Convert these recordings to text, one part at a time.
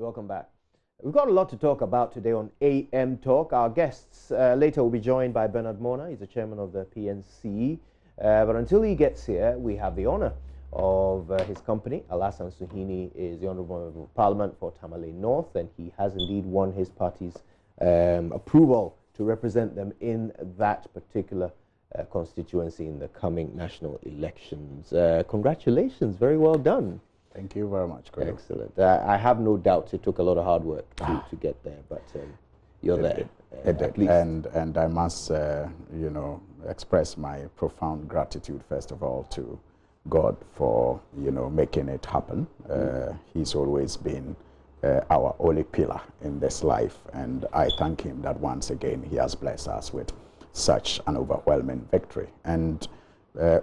welcome back. We've got a lot to talk about today on AM Talk. Our guests later will be joined by Bernard Mona. He's the chairman of the PNC. But until he gets here, we have the honor of his company. Alassane Suhuyini is the Honorable Member of Parliament for Tamale North, and he has indeed won his party's approval to represent them in that particular constituency in the coming national elections. Congratulations, very well done. Thank you very much, Greg. Excellent. I have no doubts it took a lot of hard work to get there, but you're there. At least. And I must, express my profound gratitude, first of all, to God for, making it happen. He's always been our only pillar in this life, and I thank him that once again he has blessed us with such an overwhelming victory. And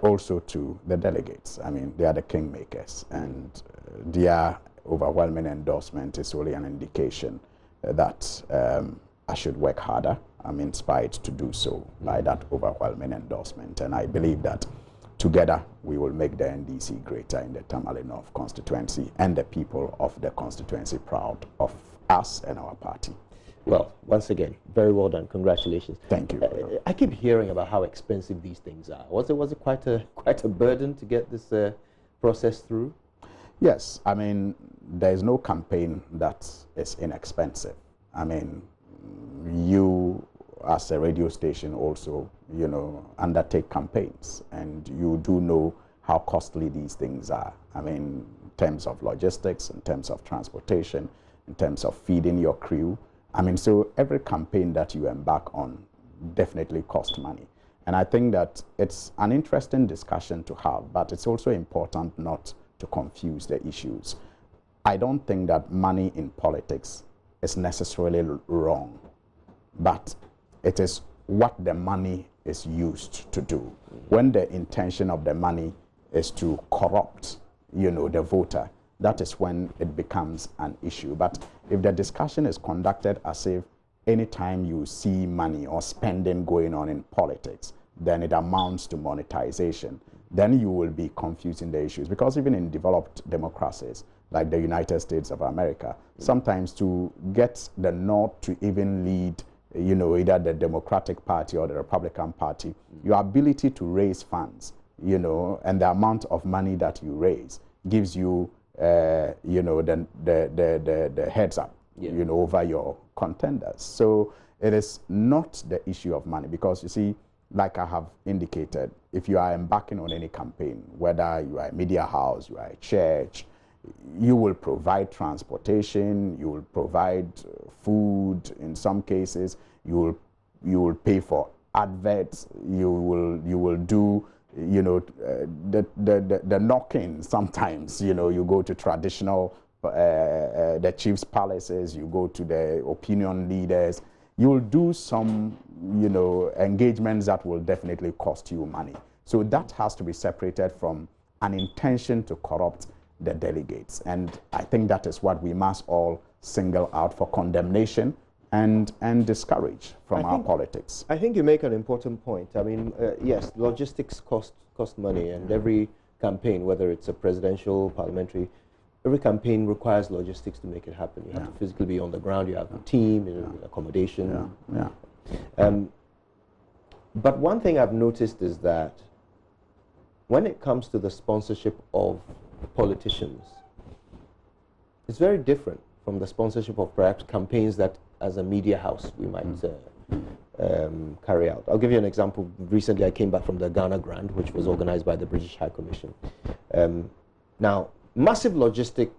also to the delegates. I mean, they are the kingmakers, and their overwhelming endorsement is only an indication that I should work harder. I'm inspired to do so by that overwhelming endorsement, and I believe that together we will make the NDC greater in the Tamale North constituency, and the people of the constituency proud of us and our party. Well, once again, very well done. Congratulations. Thank you. I keep hearing about how expensive these things are. Was it quite a burden to get this process through? Yes. I mean, there is no campaign that is inexpensive. I mean, you as a radio station also, undertake campaigns, and you do know how costly these things are. I mean, in terms of logistics, in terms of transportation, in terms of feeding your crew. I mean, so every campaign that you embark on definitely costs money. And I think that it's an interesting discussion to have, but it's also important not to confuse the issues. I don't think that money in politics is necessarily wrong, but it is what the money is used to do. When the intention of the money is to corrupt, the voter, that is when it becomes an issue. But if the discussion is conducted as if anytime you see money or spending going on in politics, then it amounts to monetization, then you will be confusing the issues. Because even in developed democracies, like the United States of America, sometimes to get the North to even lead, either the Democratic Party or the Republican Party, your ability to raise funds, and the amount of money that you raise gives you the heads up, over your contenders. So it is not the issue of money, because you see, like I have indicated, if you are embarking on any campaign, whether you are a media house, you are a church, you will provide transportation, you will provide food. In some cases, you will pay for adverts. You will do the knocking. Sometimes you go to traditional the chief's palaces, you go to the opinion leaders, you'll do some engagements that will definitely cost you money. So that has to be separated from an intention to corrupt the delegates, and I think that is what we must all single out for condemnation and discourage from our politics. I think you make an important point. I mean, yes, logistics cost money, and every campaign, whether it's a presidential, parliamentary, every campaign requires logistics to make it happen. You have to physically be on the ground, you have a team, accommodation. But one thing I've noticed is that when it comes to the sponsorship of politicians, it's very different from the sponsorship of perhaps campaigns that as a media house we might carry out. I'll give you an example. Recently I came back from the Ghana Grand, which was organized by the British High Commission. Now, massive logistic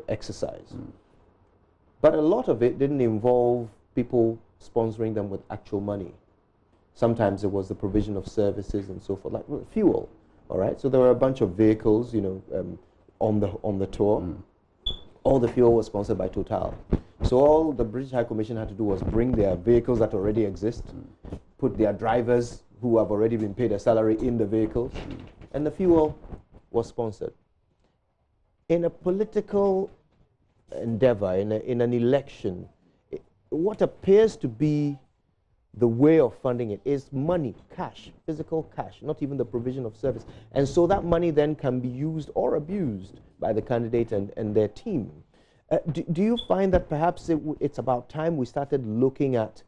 exercise, but a lot of it didn't involve people sponsoring them with actual money. Sometimes it was the provision of services and so forth, like fuel. All right, so there were a bunch of vehicles, on the tour. All the fuel was sponsored by Total. So all the British High Commission had to do was bring their vehicles that already exist, put their drivers who have already been paid a salary in the vehicles, and the fuel was sponsored. In a political endeavor, in an election, what appears to be the way of funding it is money, cash, physical cash, not even the provision of service. And so that money then can be used or abused by the candidate and their team. Do you find that perhaps it's about time we started looking at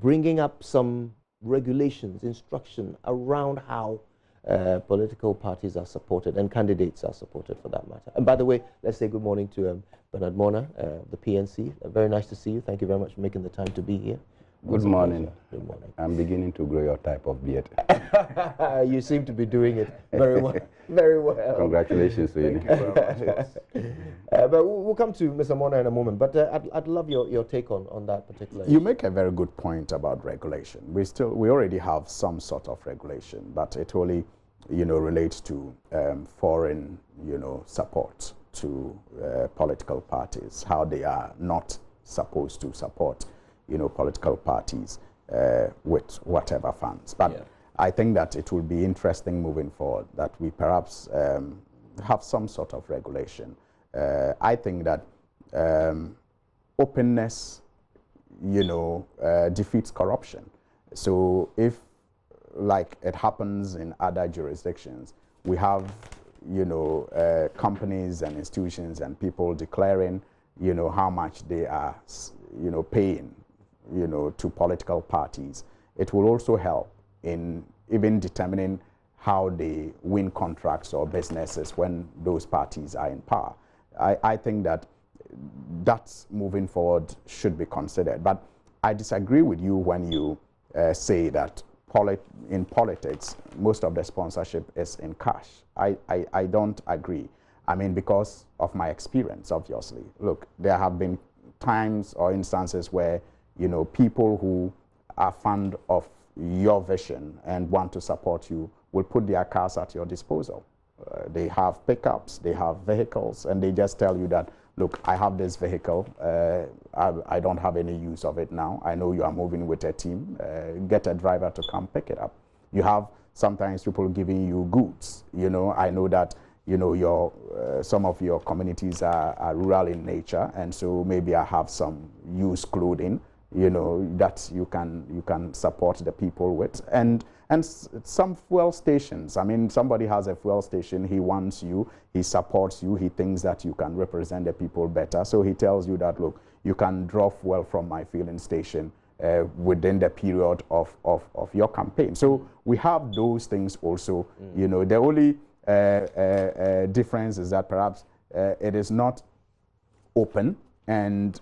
bringing up some regulations, instruction around how political parties are supported and candidates are supported for that matter? And by the way, let's say good morning to Bernard Mona, the PNC. Very nice to see you. Thank you very much for making the time to be here. Good morning. Good morning. I'm beginning to grow your type of beard. You seem to be doing it very well. Very well. Congratulations, Suhuyini. Thank you very much. But we'll come to Mr. Mona in a moment. But I'd love your take on that particular issue. You make a very good point about regulation. We already have some sort of regulation, but it only, relates to foreign, support to political parties, how they are not supposed to support political parties with whatever funds. But Yeah. I think that it will be interesting moving forward that we perhaps have some sort of regulation. I think that openness, defeats corruption. So if, like it happens in other jurisdictions, we have, companies and institutions and people declaring, how much they are, paying, to political parties. It will also help in even determining how they win contracts or businesses when those parties are in power. I think that that's moving forward should be considered. But I disagree with you when you say that in politics, most of the sponsorship is in cash. I don't agree. I mean, because of my experience, obviously. Look, there have been times or instances where, people who are fond of your vision and want to support you will put their cars at your disposal. They have pickups, they have vehicles, and they just tell you that, look, I have this vehicle, I don't have any use of it now. I know you are moving with a team, get a driver to come pick it up. You have sometimes people giving you goods. I know that, some of your communities are rural in nature, and so maybe I have some used clothing, that you can support the people with. And some fuel stations. I mean, somebody has a fuel station, he wants you, he supports you, he thinks that you can represent the people better. So he tells you that, look, you can draw fuel from my filling station within the period of your campaign. So we have those things also. The only difference is that perhaps it is not open, and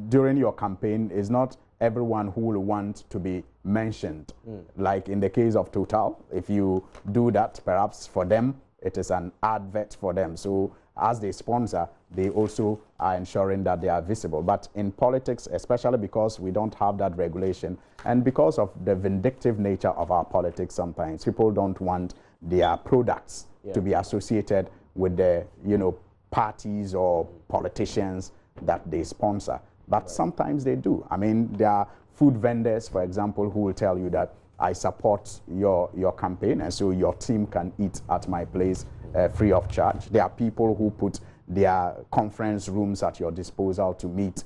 during your campaign is not everyone who will want to be mentioned. Like in the case of Total, if you do that, perhaps for them, it is an advert for them. So as they sponsor, they also are ensuring that they are visible. But in politics, especially because we don't have that regulation, and because of the vindictive nature of our politics, sometimes people don't want their products to be associated with the, parties or politicians that they sponsor. But sometimes they do. I mean, there are food vendors, for example, who will tell you that I support your campaign, and so your team can eat at my place free of charge. There are people who put their conference rooms at your disposal to meet,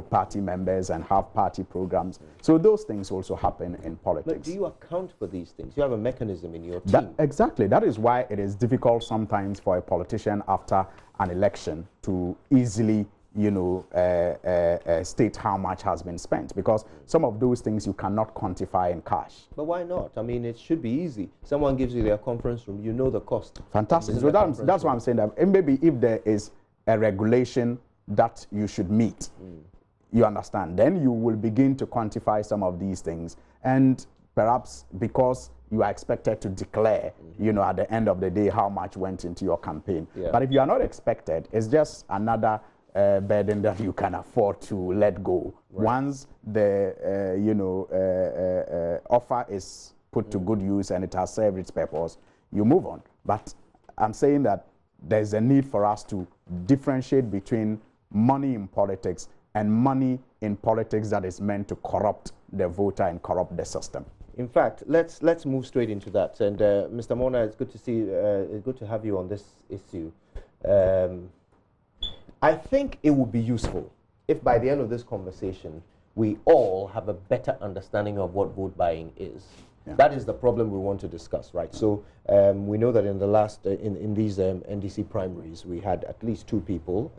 party members and have party programs. So those things also happen in politics. But do you account for these things? You have a mechanism in your team. Exactly. That is why it is difficult sometimes for a politician after an election to easily state how much has been spent, because some of those things you cannot quantify in cash. But why not? I mean, it should be easy. Someone gives you their conference room, you know the cost. Fantastic. So that's why I'm saying that maybe if there is a regulation that you should meet, you understand, then you will begin to quantify some of these things. And perhaps because you are expected to declare, at the end of the day, how much went into your campaign. Yeah. But if you are not expected, it's just another burden that you can afford to let go. Right. Once the offer is put to good use and it has served its purpose, you move on. But I'm saying that there's a need for us to differentiate between money in politics and money in politics that is meant to corrupt the voter and corrupt the system. In fact, let's move straight into that. And Mr. Mona, it's good to see. It's good to have you on this issue. I think it would be useful if by the end of this conversation we all have a better understanding of what vote buying is. Yeah. That is the problem we want to discuss, right? So we know that in the last in these NDC primaries we had at least two people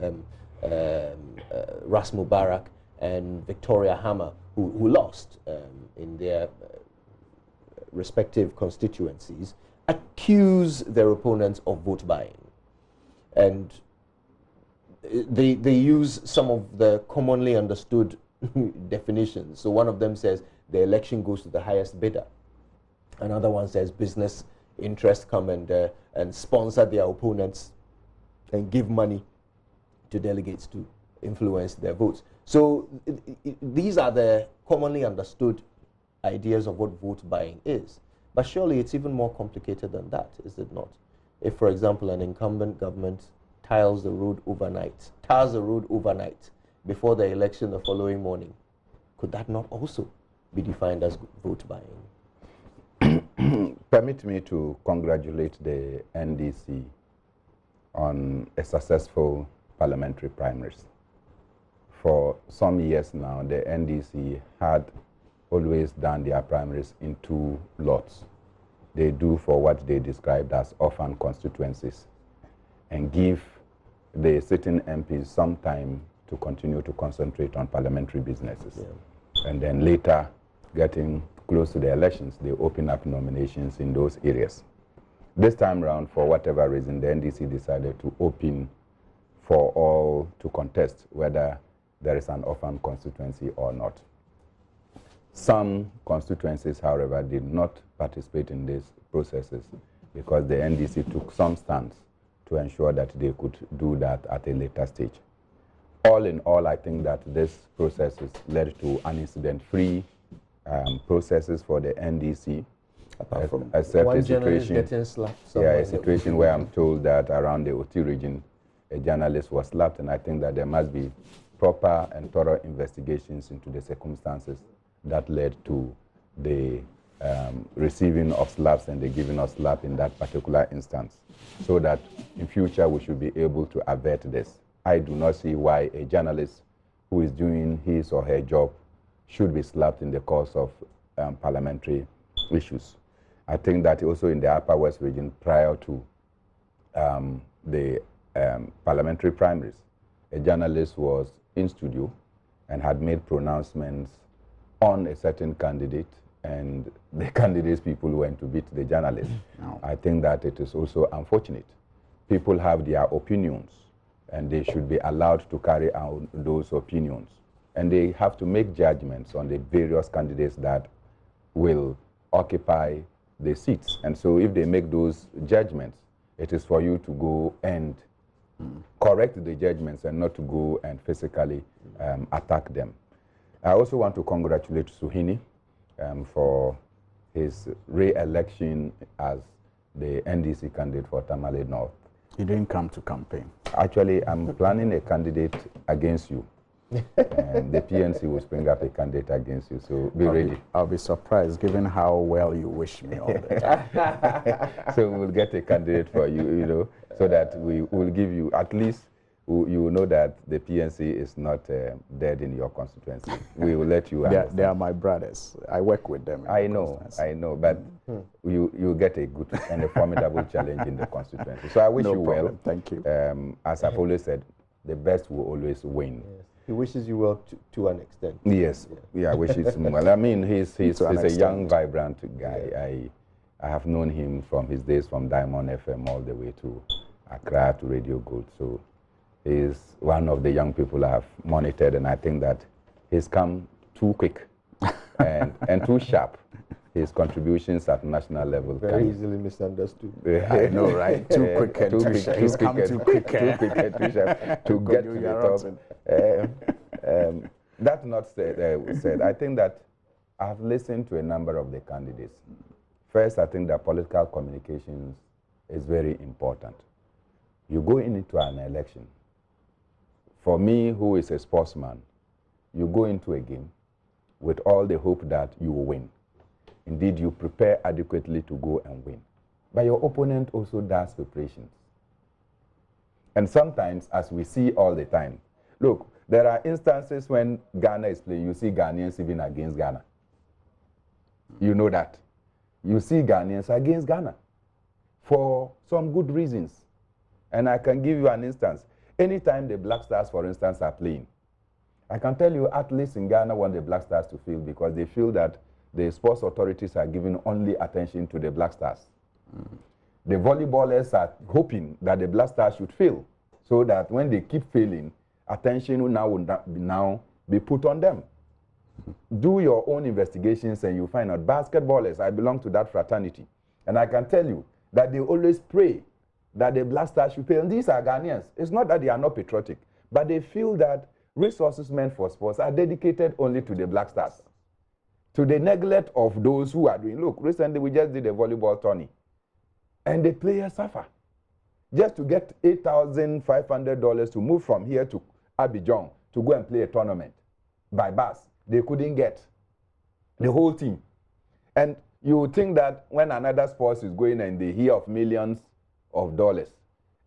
Ras Mubarak and Victoria Hammer, who lost in their respective constituencies, accuse their opponents of vote buying. And they use some of the commonly understood definitions. So one of them says the election goes to the highest bidder. Another one says business interests come and sponsor their opponents and give money to delegates to influence their votes. So these are the commonly understood ideas of what vote buying is. But surely it's even more complicated than that, is it not? If, for example, an incumbent government tars the road overnight before the election the following morning, could that not also be defined as vote buying? Permit me to congratulate the NDC on a successful parliamentary primaries. For some years now, the NDC had always done their primaries in 2 lots. They do for what they described as orphan constituencies and give the sitting MPs some time to continue to concentrate on parliamentary businesses. Yeah. And then later, getting close to the elections, they open up nominations in those areas. This time around, for whatever reason, the NDC decided to open for all to contest whether there is an orphan constituency or not. Some constituencies, however, did not participate in these processes because the NDC took some stance to ensure that they could do that at a later stage. All in all, I think that this process has led to an incident-free processes for the NDC. Apart from except one a journalist situation, getting slapped. yeah, a situation where I'm told that around the Oti region, a journalist was slapped, and I think that there must be proper and thorough investigations into the circumstances that led to the receiving of slaps and the giving of slap in that particular instance, so that in future we should be able to avert this. I do not see why a journalist who is doing his or her job should be slapped in the course of parliamentary issues. I think that also in the Upper West region, prior to the parliamentary primaries, a journalist was in studio and had made pronouncements on a certain candidate, and the candidate's people went to beat the journalist. No. I think that it is also unfortunate. People have their opinions, and they should be allowed to carry out those opinions. And they have to make judgments on the various candidates that will occupy the seats. And so if they make those judgments, it is for you to go and correct the judgments and not to go and physically attack them. I also want to congratulate Suhuyini for his re-election as the NDC candidate for Tamale North. You didn't come to campaign. Actually, I'm planning a candidate against you. And the PNC will spring up a candidate against you, so be ready. I'll be surprised, given how well you wish me all the time. So we'll get a candidate for you, you know, so that we will give you, at least you will know that the PNC is not dead in your constituency. We will let you understand. They are my brothers. I work with them. I know, but you get a good and a formidable challenge in the constituency. So I wish you well. Thank you. As I've always said, the best will always win. Yes. He wishes you well to an extent. Yes, yeah, I wish him well. I mean, he's a young, vibrant guy. Yeah. I have known him from his days from Diamond FM all the way to Accra to Radio Gold. So he's one of the young people I have monitored, and I think that he's come too quick and too sharp. His contributions at national level very easily misunderstood. I know, right? Too quick and too sharp. He's come too quick and too sharp to get to the top. That not said, I think that I've listened to a number of the candidates. First, I think that political communications is very important. You go into an election. For me, who is a sportsman, you go into a game with all the hope that you will win. Indeed, you prepare adequately to go and win. But your opponent also does preparations. And sometimes, as we see all the time, look, there are instances when Ghana is playing, you see Ghanaians even against Ghana. You know that. You see Ghanaians against Ghana for some good reasons. And I can give you an instance. Anytime the Black Stars, for instance, are playing, I can tell you athletes in Ghana want the Black Stars to fail because they feel that the sports authorities are giving only attention to the Black Stars. The volleyballers are hoping that the Black Stars should fail so that when they keep failing, attention will now be put on them. Do your own investigations and you find out. Basketballers, I belong to that fraternity. And I can tell you that they always pray that the Black Stars should fail. And these are Ghanaians. It's not that they are not patriotic, but they feel that resources meant for sports are dedicated only to the Black Stars, to the neglect of those who are doing. Look, recently we just did a volleyball tourney, and the players suffer. Just to get $8,500 to move from here to Abidjan to go and play a tournament by bus, they couldn't get the whole team. And you would think that when another sport is going and they hear of millions of dollars,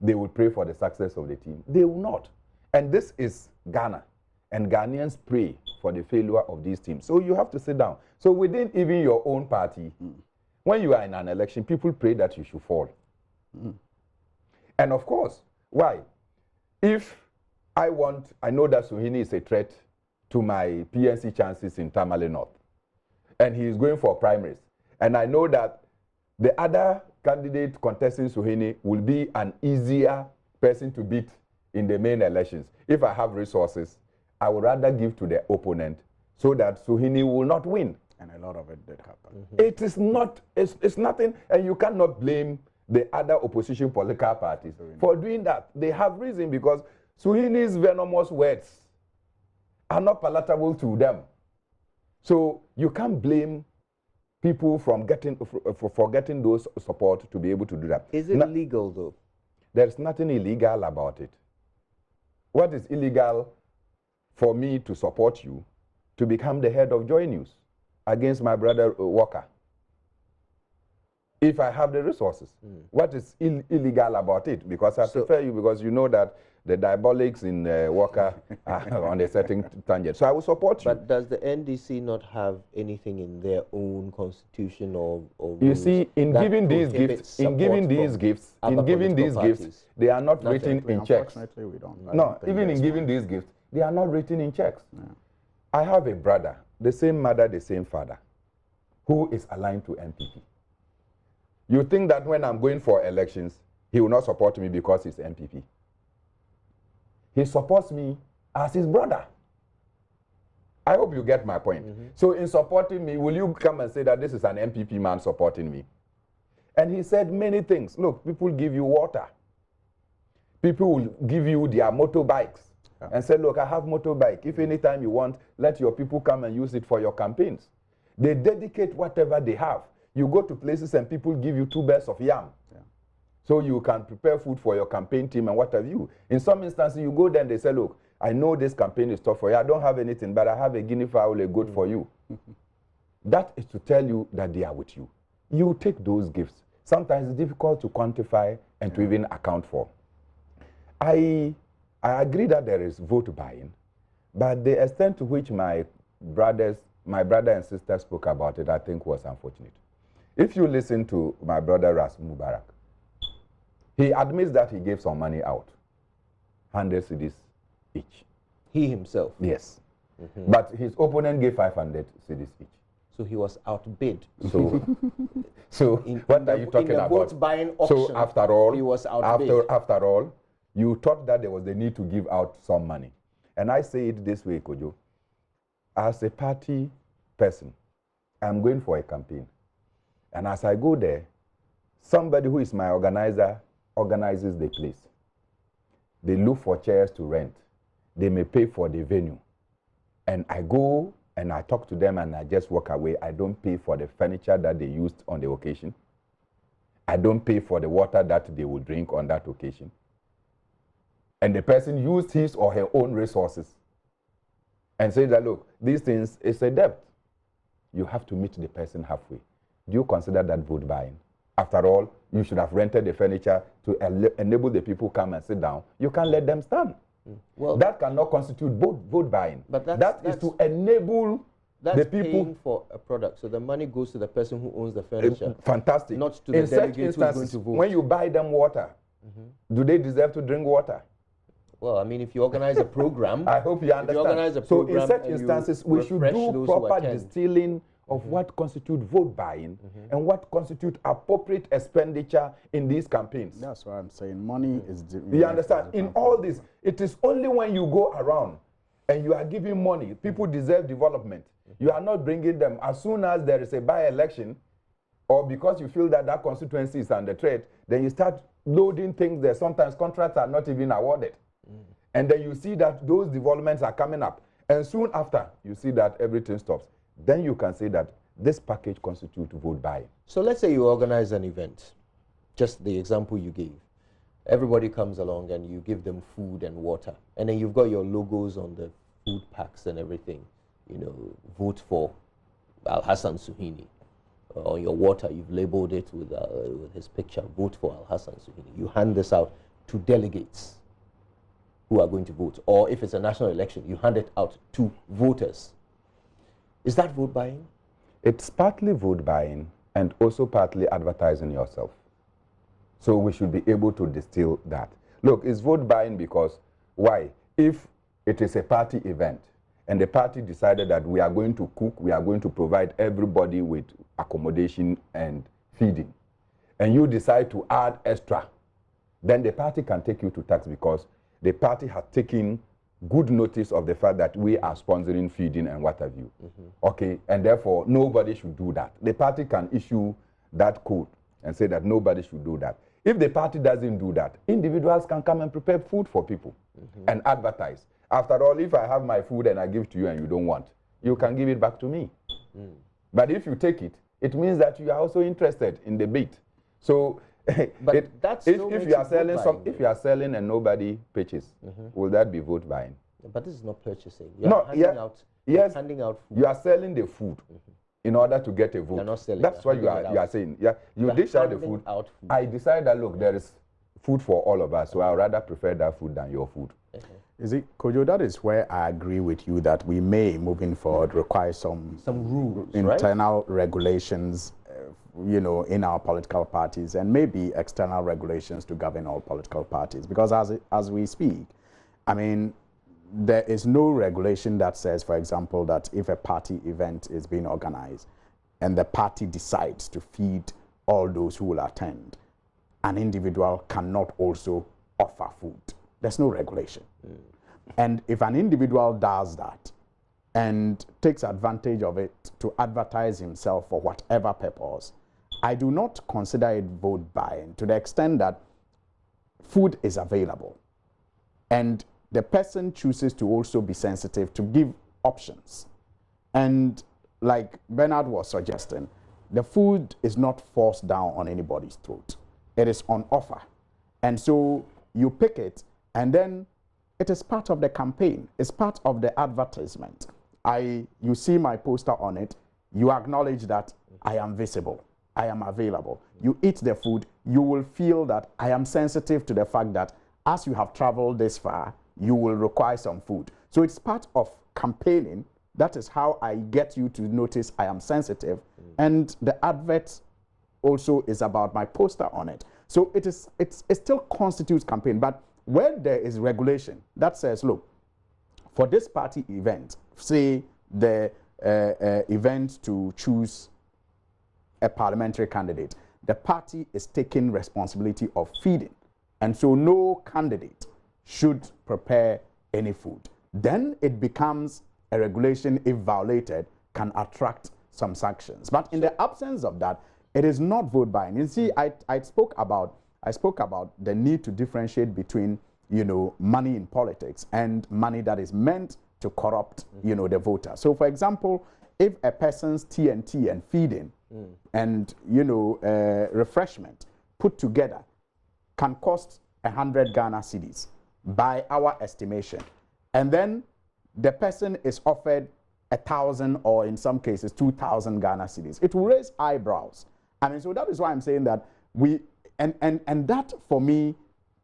they would pray for the success of the team. They will not. And this is Ghana. And Ghanaians pray for the failure of these teams. So you have to sit down. So within even your own party, when you are in an election, people pray that you should fall. And of course, why? If I know that Suhuyini is a threat to my PNC chances in Tamale North, and he is going for primaries, and I know that the other candidate contesting Suhuyini will be an easier person to beat in the main elections. If I have resources, I would rather give to the opponent so that Suhuyini will not win. And a lot of it did happen. It is not, it's nothing, and you cannot blame the other opposition political parties for doing that. They have reason because Suhuyini's venomous words are not palatable to them. So you can't blame people from getting for getting those support to be able to do that. Is it legal though? There's nothing illegal about it. What is illegal for me to support you to become the head of JoyNews against my brother Walker? If I have the resources, what is illegal about it? Because I prefer you, because you know that the diabolics in Walker are on a certain tangent. So I will support you. But does the NDC not have anything in their own constitution or you see, in giving these gifts, they are not written in checks. Unfortunately, we don't. No, even in giving these gifts, they are not written in checks. Yeah. I have a brother, the same mother, the same father, who is aligned to MPP. You think that when I'm going for elections, he will not support me because he's MPP. He supports me as his brother. I hope you get my point. So in supporting me, will you come and say that this is an MPP man supporting me? And he said many things. Look, people give you water. People will give you their motorbikes and say, look, I have motorbike. If anytime you want, let your people come and use it for your campaigns. They dedicate whatever they have. You go to places and people give you 2 bags of yam. So you can prepare food for your campaign team and what have you. In some instances, you go there and they say, look, I know this campaign is tough for you. I don't have anything, but I have a guinea fowl, a goat for you. That is to tell you that they are with you. You take those gifts. Sometimes it's difficult to quantify and to even account for. I agree that there is vote buying, but the extent to which my brother and sister spoke about it, I think was unfortunate. If you listen to my brother Ras Mubarak, he admits that he gave some money out, 100 cedis each. He himself? Yes. But his opponent gave 500 cedis each. So he was outbid. So, what are you talking about? Vote buying auction, so after all, he was outbid. After all, you thought that there was the need to give out some money. And I say it this way, Kojo. As a party person, I'm going for a campaign. And as I go there, somebody who is my organizer organizes the place. They look for chairs to rent. They may pay for the venue. And I go and I talk to them and I just walk away. I don't pay for the furniture that they used on the occasion. I don't pay for the water that they will drink on that occasion. And the person used his or her own resources and say that, look, these things is a debt. You have to meet the person halfway. Do you consider that vote buying? After all, you should have rented the furniture to enable the people come and sit down. You can't let them stand. Well, that cannot constitute vote buying. But that is to enable the people. Paying for a product, so the money goes to the person who owns the furniture. Fantastic. Not to the delegate who's going to vote. When you buy them water, do they deserve to drink water? Well, I mean, if you organize a program, I hope you understand. If you organize a so program in such instances, we should do proper distilling of what constitutes vote buying and what constitutes appropriate expenditure in these campaigns. That's why I'm saying money is... You understand? In all this, it is only when you go around and you are giving money, people deserve development. You are not bringing them. As soon as there is a by-election, or because you feel that that constituency is under threat, then you start loading things there. Sometimes contracts are not even awarded. And then you see that those developments are coming up. And soon after, you see that everything stops. Then you can say that this package constitutes vote buying. So let's say you organize an event, just the example you gave. Everybody comes along and you give them food and water. And then you've got your logos on the food packs and everything. You know, vote for Al-Hassan Suhuyini. On your water, you've labeled it with his picture, vote for Al-Hassan Suhuyini. You hand this out to delegates who are going to vote. Or if it's a national election, you hand it out to voters. Is that vote buying? It's partly vote buying and also partly advertising yourself. So we should be able to distill that. Look, it's vote buying because, why? If it is a party event and the party decided that we are going to cook, we are going to provide everybody with accommodation and feeding, and you decide to add extra, then the party can take you to tax because the party has taken good notice of the fact that we are sponsoring feeding and what have you. Okay, and therefore nobody should do that. The party can issue that code and say that nobody should do that. If the party doesn't do that, individuals can come and prepare food for people and advertise. After all, if I have my food and I give to you and you don't want, you can give it back to me. But if you take it, it means that you are also interested in the bait. So but if you are selling if you are selling and nobody pitches, will that be vote buying? But this is not purchasing. You're handing out food. You are selling the food in order to get a vote. You're not selling. That's what you are saying. Yeah, you dish out the food. I decide that look, there is food for all of us, so I would rather prefer that food than your food. Is it, Kojo? That is where I agree with you that we may, moving forward, require some rules, internal regulations, you know, in our political parties, and maybe external regulations to govern all political parties. Because as we speak, I mean, there is no regulation that says, for example, that if a party event is being organized and the party decides to feed all those who will attend, an individual cannot also offer food. There's no regulation. And if an individual does that and takes advantage of it to advertise himself for whatever purpose, I do not consider it vote buying to the extent that food is available and the person chooses to also be sensitive to give options. And like Bernard was suggesting, the food is not forced down on anybody's throat. It is on offer. And so you pick it, and then it is part of the campaign. It's part of the advertisement. You see my poster on it. You acknowledge that I am visible. I am available. You eat the food. You will feel that I am sensitive to the fact that as you have traveled this far, you will require some food. So it's part of campaigning. That is how I get you to notice I am sensitive. And the advert also is about my poster on it. So it still constitutes campaign. But where there is regulation that says, look, for this party event, say the event to choose a parliamentary candidate, the party is taking responsibility of feeding. And so no candidate should prepare any food. Then it becomes a regulation, if violated, can attract some sanctions. But in the absence of that, it is not vote buying. You see, I spoke about the need to differentiate between, you know, money in politics and money that is meant to corrupt, you know, the voter. So, for example, if a person's TNT and feeding and, you know, refreshment put together can cost 100 Ghana cedis by our estimation, and then the person is offered 1,000 or in some cases 2,000 Ghana cedis, it will raise eyebrows. I mean, so that is why I'm saying that and that for me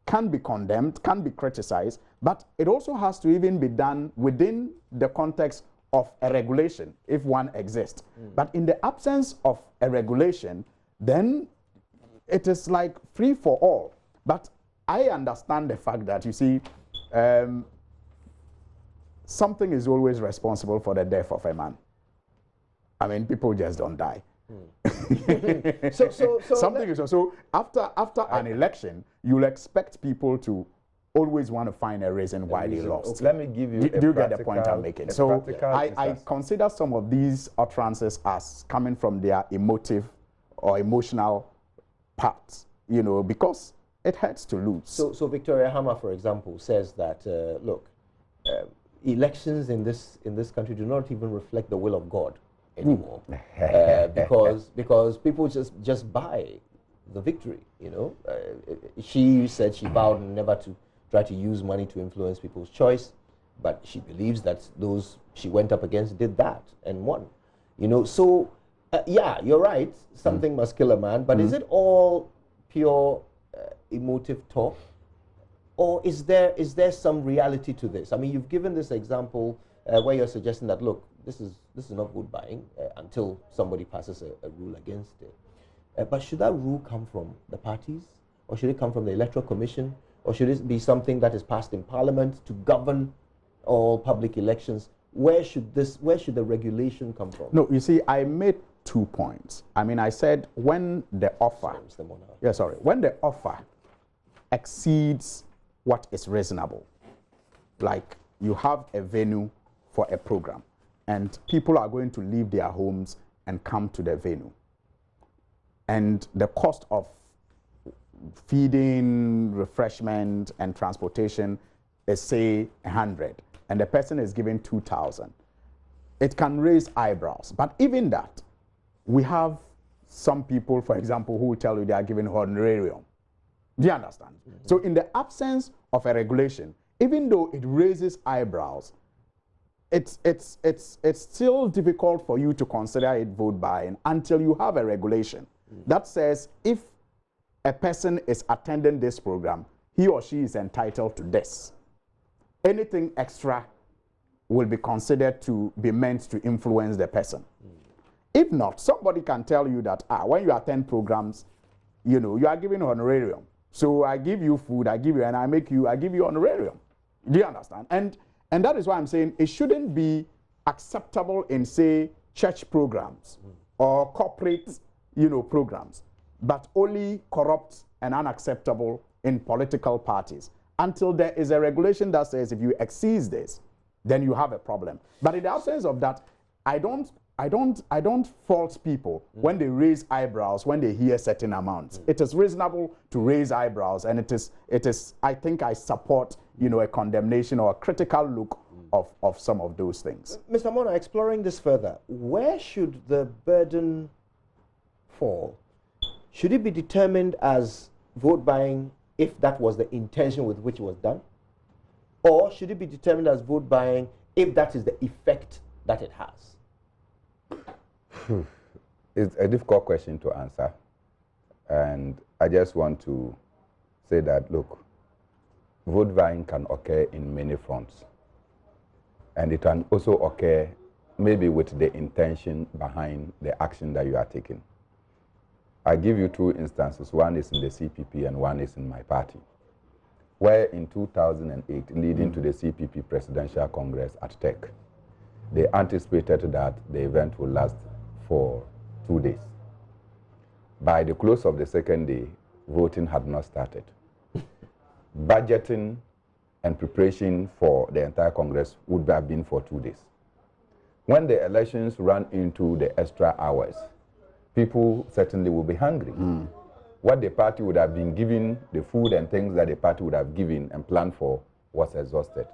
can be condemned, can be criticized, but it also has to even be done within the context of a regulation, if one exists. But in the absence of a regulation, then it is like free for all. But I understand the fact that, you see, Something is always responsible for the death of a man. I mean, people just don't die. Something is so after an election, you'll expect people to always want to find a reason why they lost. Okay. Let me give you. Do you get the point I'm making? So I consider some of these utterances as coming from their emotive or emotional parts, you know, because it hurts to lose. So Victoria Hammer, for example, says that look, elections in this country do not even reflect the will of God anymore, because people just buy the victory. You know, she said she vowed never to try to use money to influence people's choice, but she believes that those she went up against did that and won. You know, so yeah, you're right. Something must kill a man, but is it all pure emotive talk, or is there some reality to this? I mean, you've given this example where you're suggesting that look, this is not vote buying until somebody passes a rule against it. But should that rule come from the parties, or should it come from the Electoral Commission, or should it be something that is passed in Parliament to govern all public elections? Where should the regulation come from? No, you see, I made 2 points. I mean, I said when the offer, when the offer exceeds what is reasonable, like you have a venue for a program, and people are going to leave their homes and come to the venue, and the cost of feeding, refreshment, and transportation is, say, 100, and the person is given 2,000. It can raise eyebrows. But even that, we have some people, for example, who will tell you they are given honorarium. Do you understand? So in the absence of a regulation, even though it raises eyebrows, it's still difficult for you to consider it vote buying until you have a regulation that says if a person is attending this program, he or she is entitled to this. Anything extra will be considered to be meant to influence the person. If not, somebody can tell you that when you attend programs, you know, you are given honorarium. So I give you food, I give you, and I give you honorarium. Do you understand? And that is why I'm saying it shouldn't be acceptable in, say, church programs or corporate, you know, programs, but only corrupt and unacceptable in political parties. Until there is a regulation that says if you exceed this, then you have a problem. But in the absence of that, I don't fault people when they raise eyebrows when they hear certain amounts. It is reasonable to raise eyebrows, and it is I think I support, you know, a condemnation or a critical look of some of those things. Mr. Mona, exploring this further, where should the burden fall? Should it be determined as vote buying if that was the intention with which it was done? Or should it be determined as vote buying if that is the effect that it has? It's a difficult question to answer. And I just want to say that, look, vote buying can occur in many fronts. And it can also occur maybe with the intention behind the action that you are taking. I give you 2 instances. One is in the CPP and one is in my party, where in 2008, leading to the CPP Presidential Congress at Tech, they anticipated that the event will last for 2 days. By the close of the second day, voting had not started. Budgeting and preparation for the entire Congress would have been for 2 days. When the elections ran into the extra hours, people certainly will be hungry. What the party would have been given, the food and things that the party would have given and planned for, was exhausted.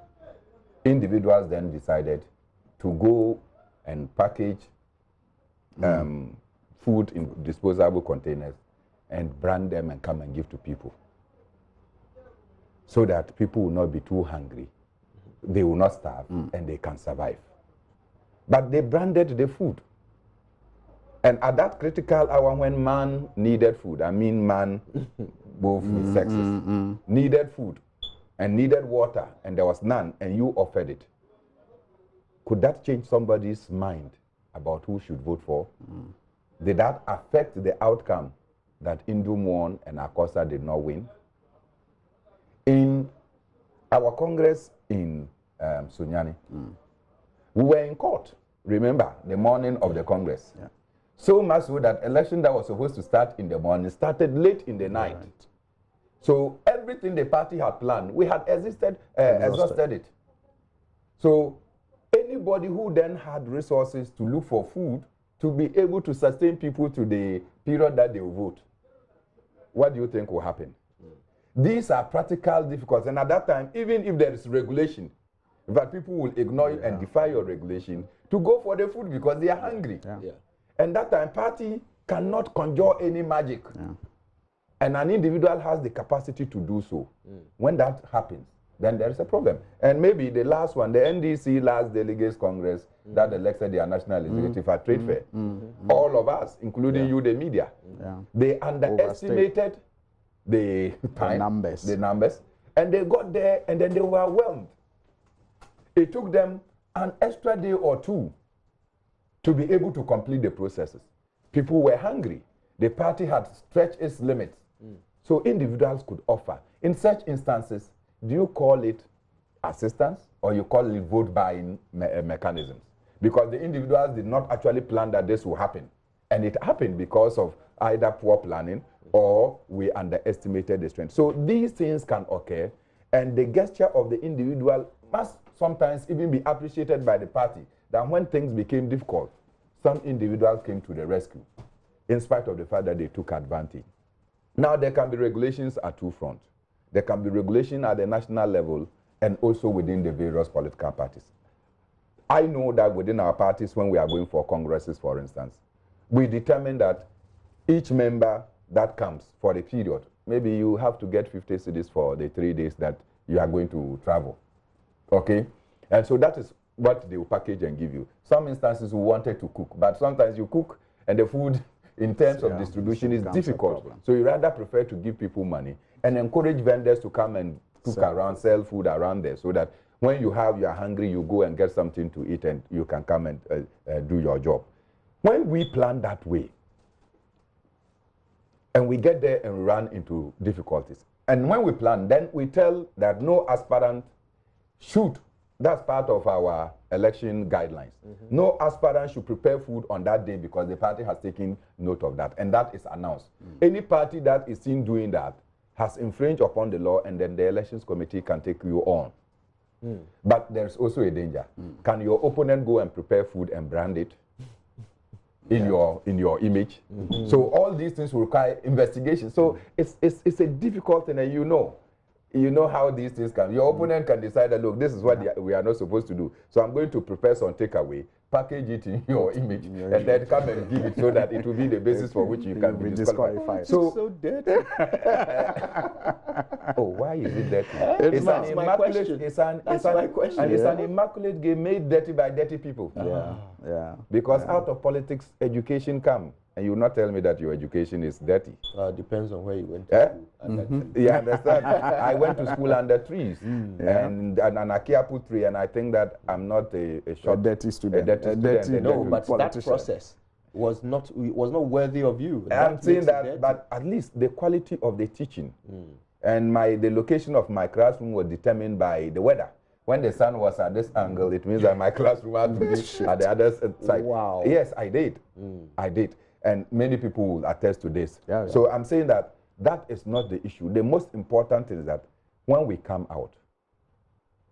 Individuals then decided to go and package food in disposable containers and brand them and come and give to people, so that people will not be too hungry, they will not starve, and they can survive. But they branded the food. And at that critical hour when man needed food, I mean man, both sexes, needed food and needed water, and there was none, and you offered it, could that change somebody's mind about who should vote for? Did that affect the outcome that Indum won and Akosa did not win? our Congress in Suhuyini, we were in court, remember, the morning of the Congress. Yeah. So much so that election that was supposed to start in the morning started late in the night. Right. So everything the party had planned, we had exhausted it. So anybody who then had resources to look for food to be able to sustain people to the period that they will vote, what do you think will happen? These are practical difficulties. And at that time, even if there is regulation, that people will ignore you and defy your regulation to go for the food because they are hungry. Yeah. And that time, party cannot conjure any magic. Yeah. And an individual has the capacity to do so. When that happens, then there is a problem. And maybe the last one, the NDC last Delegates Congress that elected their national executive at Trade Fair, all of us, including you, the media, they underestimated the time, the numbers, and they got there and then they were overwhelmed. It took them an extra day or two to be able to complete the processes. People were hungry. The party had stretched its limits. So individuals could offer. In such instances, do you call it assistance or you call it vote buying mechanisms? Because the individuals did not actually plan that this will happen. And it happened because of either poor planning or we underestimated the strength. So these things can occur, and the gesture of the individual must sometimes even be appreciated by the party, that when things became difficult, some individuals came to the rescue, in spite of the fact that they took advantage. Now, there can be regulations at two fronts. There can be regulation at the national level and also within the various political parties. I know that within our parties, when we are going for congresses, for instance, we determine that each member that comes for a period, maybe you have to get 50 cedis for the 3 days that you are going to travel. Okay? And so that is what they will package and give you. Some instances we wanted to cook, but sometimes you cook and the food in terms of distribution is difficult. So you rather prefer to give people money and encourage vendors to come and cook around, sell food around there, so that when you are hungry, you go and get something to eat and you can come and do your job. When we plan that way, and we get there and we run into difficulties, and when we plan, then we tell that no aspirant should, that's part of our election guidelines. No aspirant should prepare food on that day because the party has taken note of that, and that is announced. Any party that is seen doing that has infringed upon the law, and then the elections committee can take you on. But there's also a danger. Can your opponent go and prepare food and brand it in your image? So all these things will require investigation. So it's a difficult thing, and you know how these things can. Your opponent can decide that, look, this is what we are not supposed to do. So I'm going to prepare some takeaway, package it in your image, and then come and give it so that it will be the basis for which you can be disqualified. So dirty. Oh, why is it dirty? It's an immaculate. It's an immaculate game made dirty by dirty people. Because out of politics, education comes. And you will not tell me that your education is dirty. Depends on where you went to school. Yeah, understand. I went to school under trees and an Akiapu tree, and I think that I'm not a dirty student. No, but that process was not worthy of you. I'm saying that, but at least the quality of the teaching and the location of my classroom was determined by the weather. When the sun was at this angle, it means that my classroom had to be at the other side. Wow. Yes, I did. I did. And many people will attest to this. So I'm saying that is not the issue. The most important thing is that when we come out,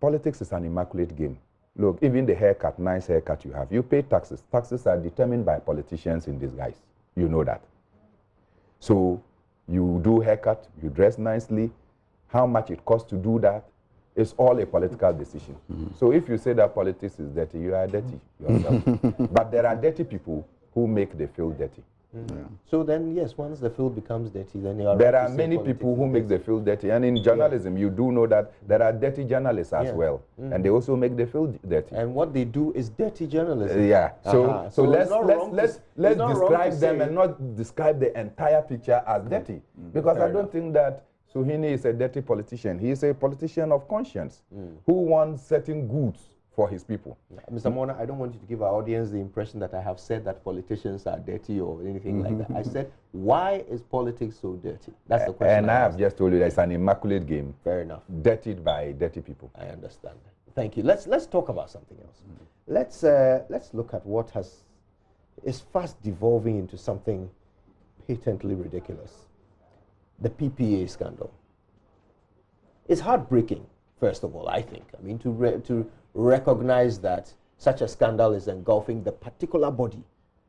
politics is an immaculate game. Look, even the haircut, nice haircut you have, you pay taxes. Taxes are determined by politicians in disguise. You know that. So you do haircut, you dress nicely. How much it costs to do that is all a political decision. So if you say that politics is dirty, you are dirty yourself. But there are dirty people who make the field dirty. So then, yes, once the field becomes dirty, then you are there are many people who make the field dirty. And in journalism, you do know that there are dirty journalists as well. And they also make the field dirty. And what they do is dirty journalism. So let's describe them and not describe the entire picture as dirty. Because I don't think that Suhuyini is a dirty politician. He is a politician of conscience who wants certain goods for his people. Mr. Mona, I don't want you to give our audience the impression that I have said that politicians are dirty or anything like that. I said, why is politics so dirty? That's the question. And I have just told you that it's an immaculate game. Fair enough. Dirtied by dirty people. I understand. Thank you. Let's talk about something else. Let's look at what is fast devolving into something patently ridiculous. The PPA scandal. It's heartbreaking, first of all, I think. I mean, to recognize that such a scandal is engulfing the particular body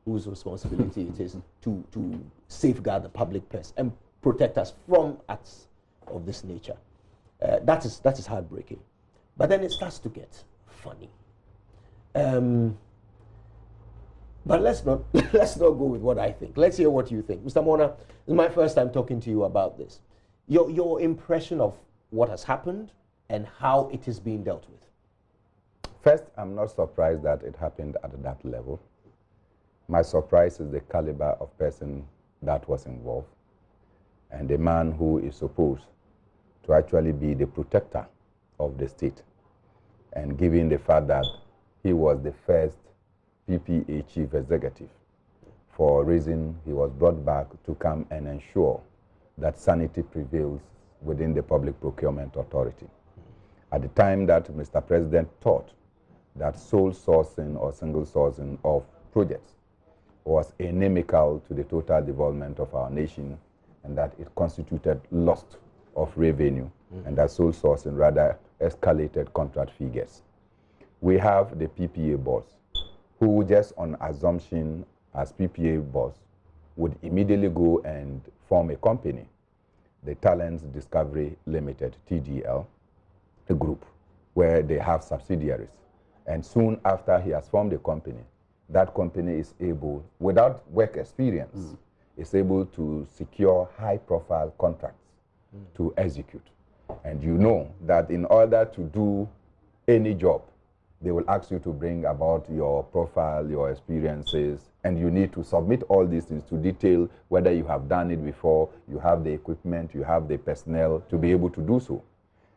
whose responsibility it is to safeguard the public purse and protect us from acts of this nature. That is heartbreaking. But then it starts to get funny. But let's not go with what I think. Let's hear what you think. Mr. Mona, this is my first time talking to you about this. Your impression of what has happened and how it is being dealt with. First, I'm not surprised that it happened at that level. My surprise is the caliber of person that was involved and the man who is supposed to actually be the protector of the state. And given the fact that he was the first PPA chief executive, for a reason he was brought back to come and ensure that sanity prevails within the Public Procurement Authority. At the time that Mr. President thought that sole sourcing or single sourcing of projects was inimical to the total development of our nation and that it constituted loss of revenue and that sole sourcing rather escalated contract figures. We have the PPA boss who just on assumption as PPA boss would immediately go and form a company, the Talents Discovery Limited, TDL, a group where they have subsidiaries. And soon after he has formed a company, that company is able, without work experience, is able to secure high-profile contracts to execute. And you know that in order to do any job, they will ask you to bring about your profile, your experiences, and you need to submit all these things to detail whether you have done it before, you have the equipment, you have the personnel to be able to do so.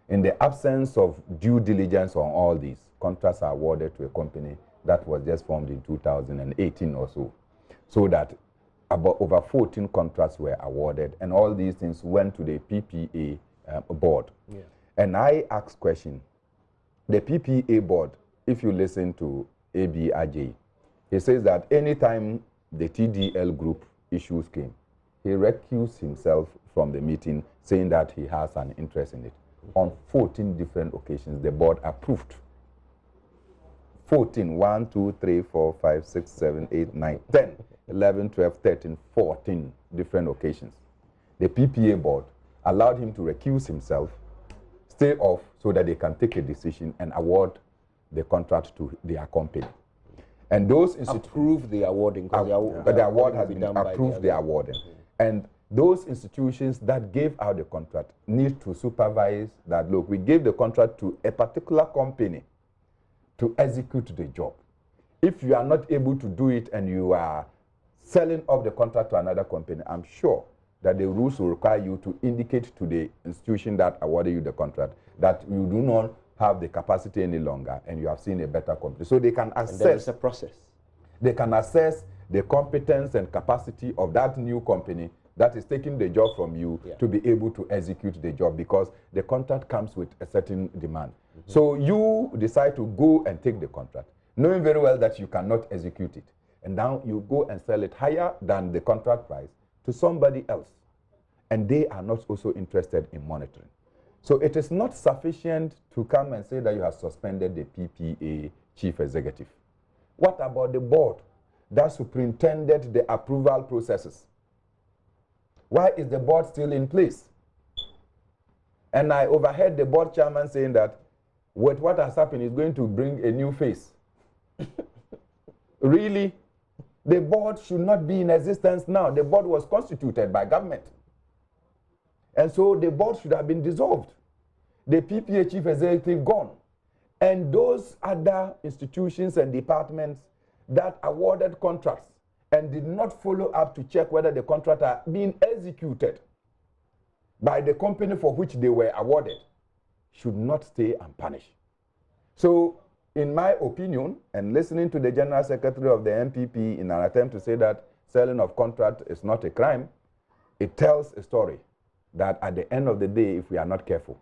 In the absence of due diligence on all these, contracts are awarded to a company that was just formed in 2018 or so. So that about over 14 contracts were awarded, and all these things went to the PPA board. Yeah. And I asked question, the PPA board, if you listen to AB Ajay, he says that anytime the TDL group issues came, he recused himself from the meeting saying that he has an interest in it. On 14 different occasions, the board approved. 14, 1, 2, 3, 4, 5, 6, 7, 8, 9, 10, 11, 12, 13, 14 different occasions. The PPA board allowed him to recuse himself, stay off so that they can take a decision and award the contract to their company. And those approve the awarding. The award has been approved, the awarding. And those institutions that gave out the contract need to supervise that, look, we gave the contract to a particular company to execute the job. If you are not able to do it and you are selling off the contract to another company, I'm sure that the rules will require you to indicate to the institution that awarded you the contract that you do not have the capacity any longer and you have seen a better company. So they can assess. And there is a process. They can assess the competence and capacity of that new company that is taking the job from you to be able to execute the job, because the contract comes with a certain demand. So you decide to go and take the contract, knowing very well that you cannot execute it. And now you go and sell it higher than the contract price to somebody else. And they are not also interested in monitoring. So it is not sufficient to come and say that you have suspended the PPA chief executive. What about the board that superintended the approval processes? Why is the board still in place? And I overheard the board chairman saying that with what has happened is going to bring a new face. Really? The board should not be in existence now. The board was constituted by government. And so the board should have been dissolved. The PPA chief executive gone. And those other institutions and departments that awarded contracts and did not follow up to check whether the contracts are being executed by the company for which they were awarded should not stay unpunished. So in my opinion, and listening to the General Secretary of the NPP in an attempt to say that selling of contract is not a crime, it tells a story that at the end of the day, if we are not careful,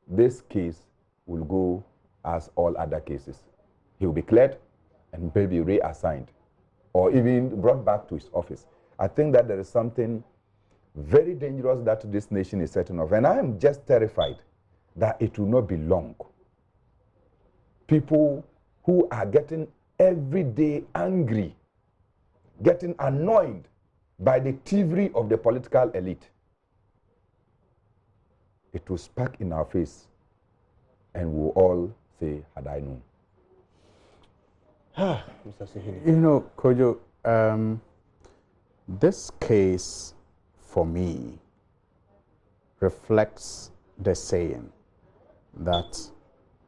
this case will go as all other cases. He will be cleared and maybe reassigned or even brought back to his office. I think that there is something very dangerous that this nation is setting off. And I am just terrified that it will not be long. People who are getting every day angry, getting annoyed by the thievery of the political elite. It will spark in our face and we'll all say, had I known. Mr. Suhuyini. You know, Kojo, this case for me reflects the saying that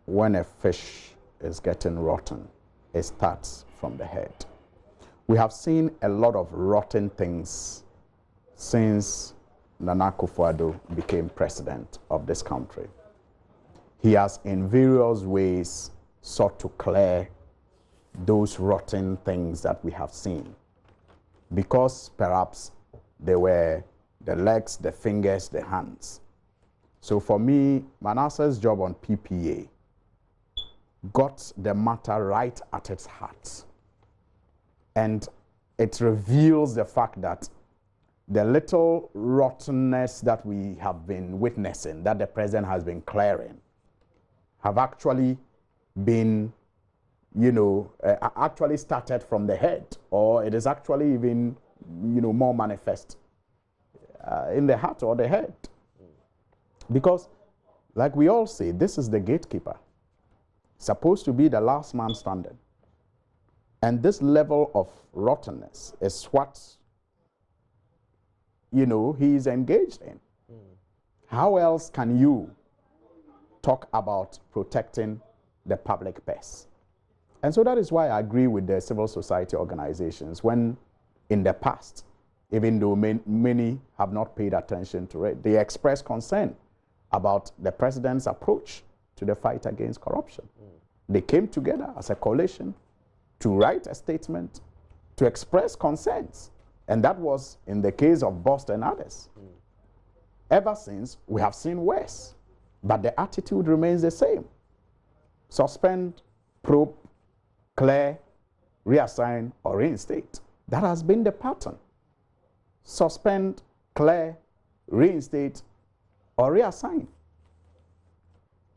when a fish is getting rotten, it starts from the head. We have seen a lot of rotten things since Nana Akufo-Addo became president of this country. He has in various ways sought to clear those rotten things that we have seen, because perhaps they were the legs, the fingers, the hands. So for me, Manasseh's job on PPA got the matter right at its heart. And it reveals the fact that the little rottenness that we have been witnessing, that the president has been clearing, have actually been, actually started from the head, or it is actually even, more manifest in the heart or the head. Because, like we all say, this is the gatekeeper, supposed to be the last man standing. And this level of rottenness is what, he is engaged in. How else can you talk about protecting the public purse? And so that is why I agree with the civil society organizations when, in the past, even though many have not paid attention to it, they express concern about the president's approach to the fight against corruption. They came together as a coalition to write a statement, to express concerns. And that was in the case of Bost and others. Ever since, we have seen worse. But the attitude remains the same. Suspend, probe, clear, reassign, or reinstate. That has been the pattern. Suspend, clear, reinstate, or reassign.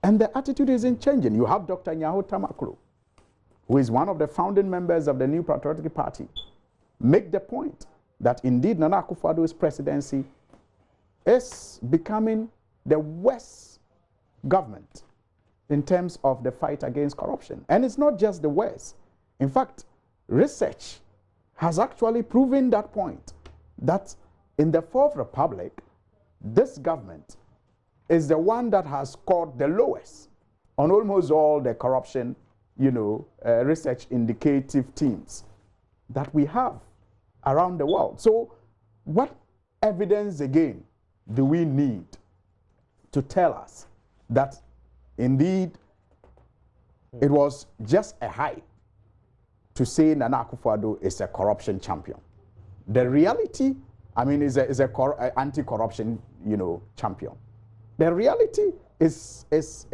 And the attitude isn't changing. You have Dr. Nyaho Tamaklo, who is one of the founding members of the New Patriotic Party, make the point that indeed Nana Akufo-Addo's presidency is becoming the worst government in terms of the fight against corruption. And it's not just the worst. In fact, research has actually proven that point, that in the Fourth Republic, this government is the one that has scored the lowest on almost all the corruption research indicative teams that we have around the world. So what evidence again do we need to tell us that indeed it was just a hype to say Nana Akufo-Addo is a corruption champion? The reality, is a anti-corruption, champion. The reality is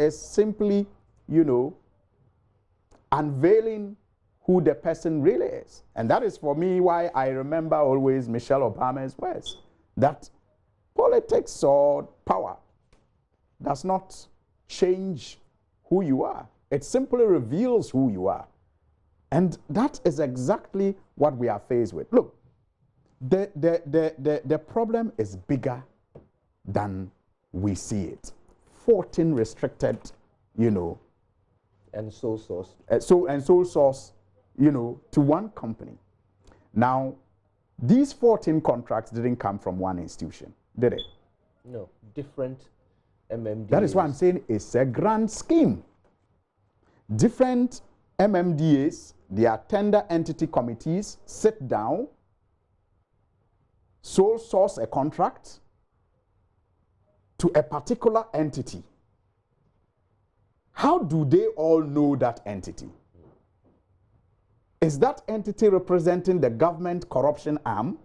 simply, unveiling who the person really is. And that is for me why I remember always Michelle Obama's words, that politics or power does not change who you are. It simply reveals who you are. And that is exactly what we are faced with. Look, the problem is bigger than we see it. 14 restricted, and sole source. Sole source, to one company. Now, these 14 contracts didn't come from one institution, did it? No, different MMDAs. That is why I'm saying it's a grand scheme. Different MMDAs, their tender entity committees, sit down, sole source a contract to a particular entity. How do they all know that entity? Is that entity representing the government corruption arm?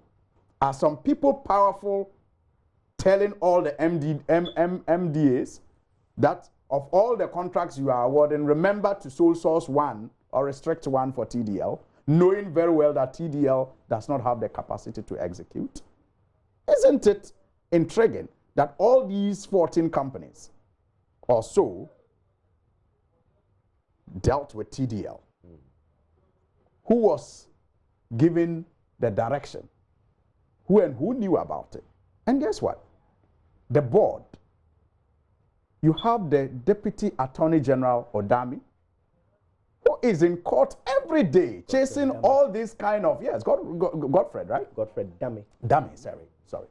Are some people powerful telling all the MDAs that of all the contracts you are awarding, remember to sole source one or restrict one for TDL, knowing very well that TDL does not have the capacity to execute? Isn't it intriguing that all these 14 companies or so dealt with TDL? Who was given the direction? Who knew about it? And guess what? The board, you have the Deputy Attorney General Odami, who is in court every day chasing all these kind of, yes, Godfred, right? Godfred Dummy. Sorry.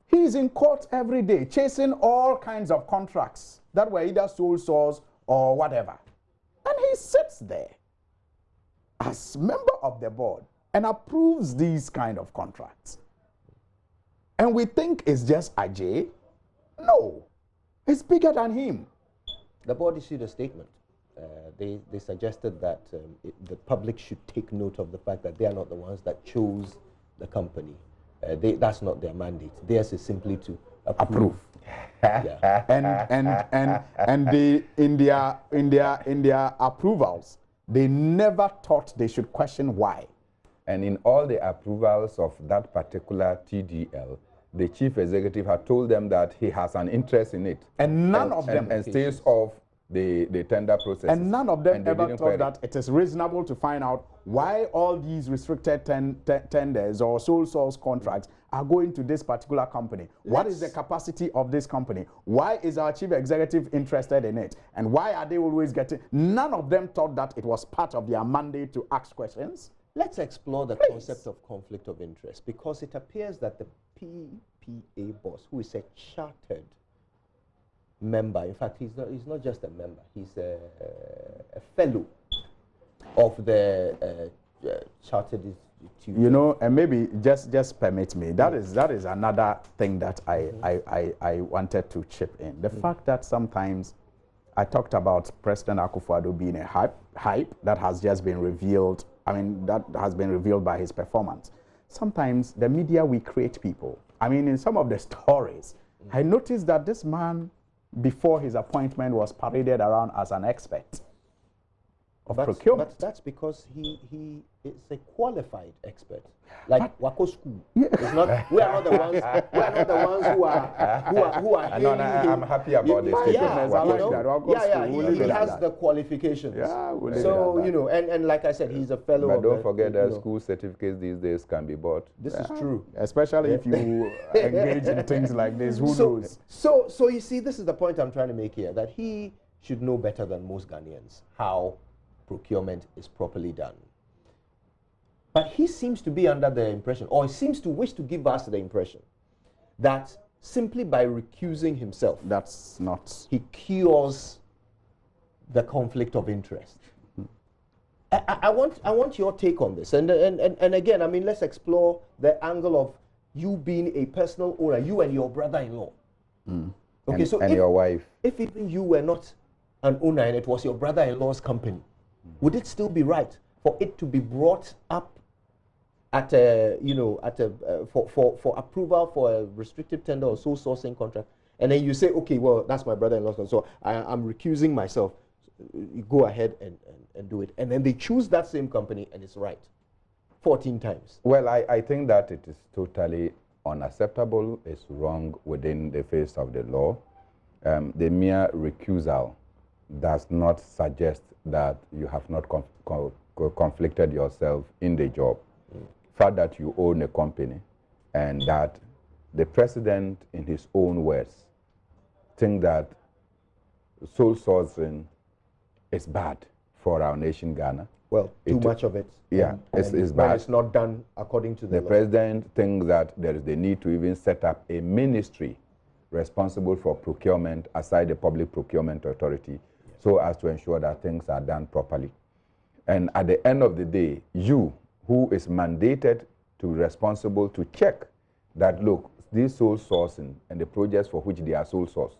He's in court every day chasing all kinds of contracts that were either sole source or whatever. And he sits there as member of the board and approves these kind of contracts. And we think it's just Ajay. No, it's bigger than him. The board issued a statement. They suggested that the public should take note of the fact that they are not the ones that chose the company. That's not their mandate. Theirs is simply to approve. Yeah. and they, in their approvals, they never thought they should question why. And in all the approvals of that particular TDL, the chief executive had told them that he has an interest in it. And none of them. And stays off the tender process. And none of them ever thought that it is reasonable to find out why all these restricted tenders or sole source contracts are going to this particular company. What is the capacity of this company? Why is our chief executive interested in it? And why are they always getting... None of them thought that it was part of their mandate to ask questions. Let's explore the concept of conflict of interest, because it appears that the PPA boss, who is a chartered member, in fact, he's not just a member, he's a fellow of the Chartered Institute. You know, and maybe just permit me, that is another thing that I wanted to chip in. The fact that sometimes I talked about President Akufo-Addo being a hype that has just been revealed. I mean, that has been revealed by his performance. Sometimes the media, we create people. I mean, in some of the stories, I noticed that this man, before his appointment, was paraded around as an expert of procurement. But that's because he is a qualified expert, like Wako School. Yeah. We are not the ones. We are not the ones who are. I'm happy about this. He has the qualifications. Yeah, so you know, and like I said, he's a fellow. But don't forget that school certificates these days can be bought. This is true, especially if you engage in things like this. Who knows? So you see, this is the point I'm trying to make here, that he should know better than most Ghanaians how procurement is properly done. But he seems to be under the impression, or he seems to wish to give us the impression, that simply by recusing himself, that's not, he cures the conflict of interest. I want your take on this. And again, I mean, let's explore the angle of you being a personal owner, you and your brother-in-law. Okay, so and your wife. If even you were not an owner and it was your brother-in-law's company, would it still be right for it to be brought up at a, for approval for a restricted tender or sole sourcing contract, and then you say, okay, well, that's my brother-in-law's, so I'm recusing myself. You go ahead and do it, and then they choose that same company, and it's right 14 times. Well, I think that it is totally unacceptable. It's wrong within the face of the law. The mere recusal does not suggest that you have not conflicted yourself in the job. Fact that you own a company and that the president, in his own words, think that sole sourcing is bad for our nation, Ghana. Well, too much of it. Yeah, it's bad. It's not done according to the law. President thinks that there is the need to even set up a ministry responsible for procurement aside the Public Procurement Authority, so as to ensure that things are done properly. And at the end of the day, you, who is mandated to responsible to check that, look, these sole sourcing and the projects for which they are sole source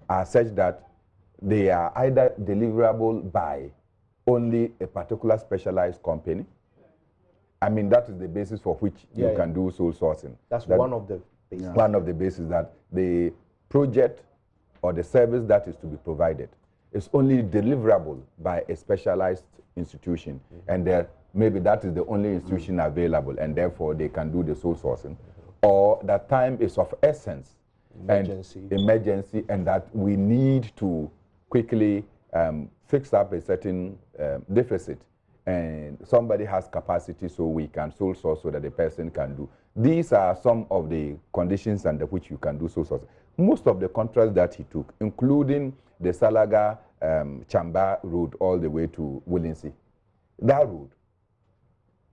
are such that they are either deliverable by only a particular specialized company. I mean, that is the basis for which you can do sole sourcing. That's one of the bases. One of the bases that the project or the service that is to be provided is only deliverable by a specialized institution, and there maybe that is the only institution available, and therefore they can do the sole sourcing, or that time is of essence, emergency, and that we need to quickly fix up a certain deficit, and somebody has capacity, so we can sole source so that the person can do. These are some of the conditions under which you can do sole sourcing. Most of the contracts that he took, including the Salaga Chamba road all the way to Willinsey, that road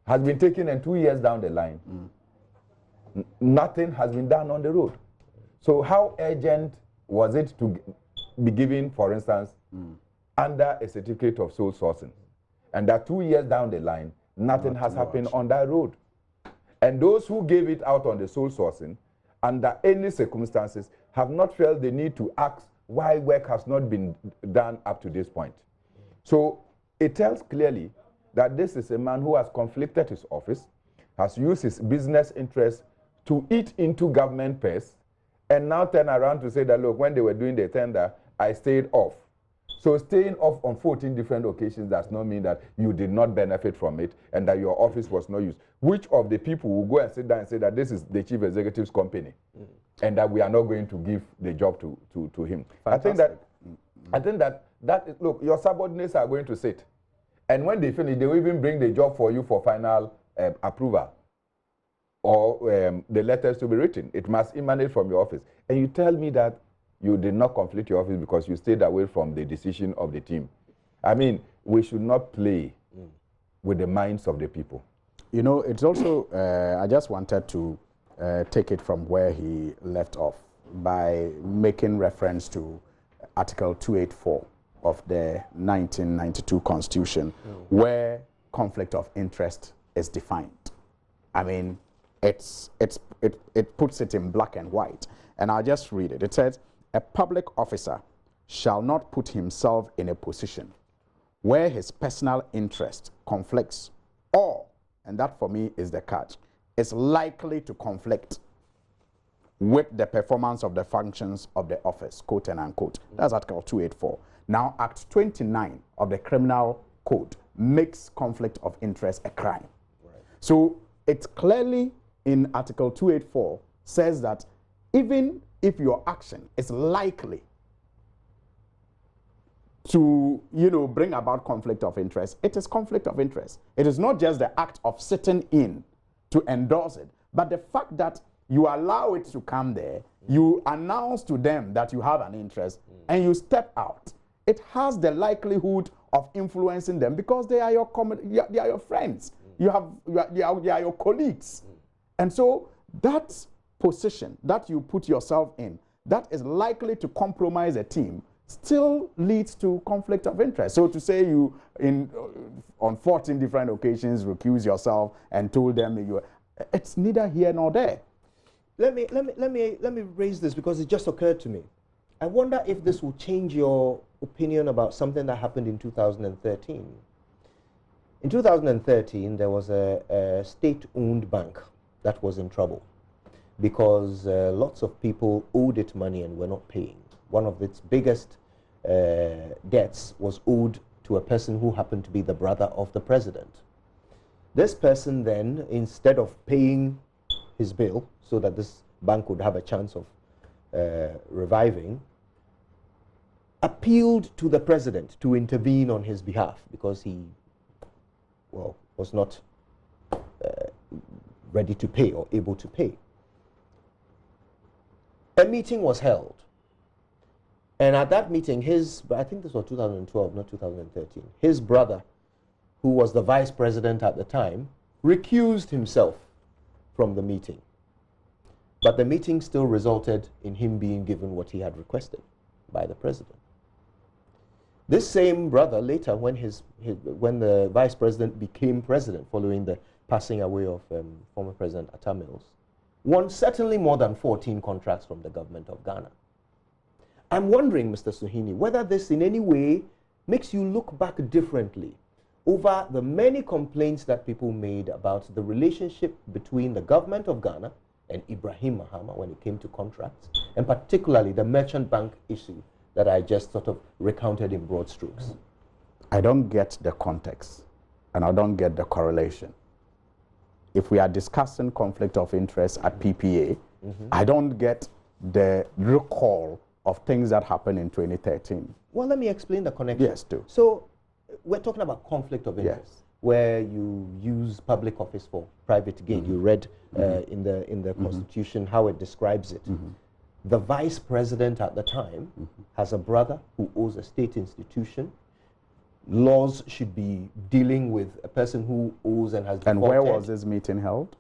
has been taken, and 2 years down the line, nothing has been done on the road. So how urgent was it to be given, for instance, under a certificate of sole sourcing? And that 2 years down the line, nothing has happened on that road. And those who gave it out on the sole sourcing, under any circumstances, have not felt the need to ask why work has not been done up to this point. So it tells clearly that this is a man who has conflicted his office, has used his business interests to eat into government purse, and now turn around to say that, look, when they were doing the tender, I stayed off. So staying off on 14 different occasions does not mean that you did not benefit from it and that your office was not used. Which of the people will go and sit down and say that this is the chief executive's company and that we are not going to give the job to him? Fantastic. I think that look, your subordinates are going to sit. And when they finish, they will even bring the job for you for final approval or the letters to be written. It must emanate from your office. And you tell me that you did not conflict your office because you stayed away from the decision of the team. I mean, we should not play with the minds of the people. You know, it's also, I just wanted to take it from where he left off by making reference to Article 284 of the 1992 Constitution, where conflict of interest is defined. I mean, it puts it in black and white. And I'll just read it. It says, a public officer shall not put himself in a position where his personal interest conflicts or, and that for me is the catch, is likely to conflict with the performance of the functions of the office, quote and unquote. That's Article 284. Now, Act 29 of the Criminal Code makes conflict of interest a crime. Right. So it's clearly in Article 284 says that even if your action is likely to, bring about conflict of interest, it is conflict of interest. It is not just the act of sitting in to endorse it, but the fact that you allow it to come there, you announce to them that you have an interest, and you step out. It has the likelihood of influencing them because they are your they are your friends. They are your colleagues. And so that position that you put yourself in, that is likely to compromise a team, still leads to conflict of interest. So to say you, on 14 different occasions, recuse yourself and told them it's neither here nor there. Let me raise this because it just occurred to me. I wonder if this will change your opinion about something that happened in 2013. In 2013, there was a state-owned bank that was in trouble because lots of people owed it money and were not paying. One of its biggest debts was owed to a person who happened to be the brother of the president. This person then, instead of paying his bill so that this bank would have a chance of reviving, appealed to the president to intervene on his behalf because he, well, was not ready to pay or able to pay. A meeting was held. And at that meeting, I think this was 2012, not 2013, his brother, who was the vice president at the time, recused himself from the meeting. But the meeting still resulted in him being given what he had requested by the president. This same brother later, when the vice president became president following the passing away of former President Atta Mills, won certainly more than 14 contracts from the government of Ghana. I'm wondering, Mr. Suhuyini, whether this in any way makes you look back differently over the many complaints that people made about the relationship between the government of Ghana and Ibrahim Mahama when it came to contracts, and particularly the merchant bank issue that I just sort of recounted in broad strokes. I don't get the context, and I don't get the correlation. If we are discussing conflict of interest at PPA, I don't get the recall of things that happened in 2013. Well, let me explain the connection. Yes, do. So we're talking about conflict of interest, where you use public office for private gain. You read in the Constitution how it describes it. The vice president at the time has a brother who owes a state institution. Laws should be dealing with a person who owes and has defaulted. And where was this meeting held?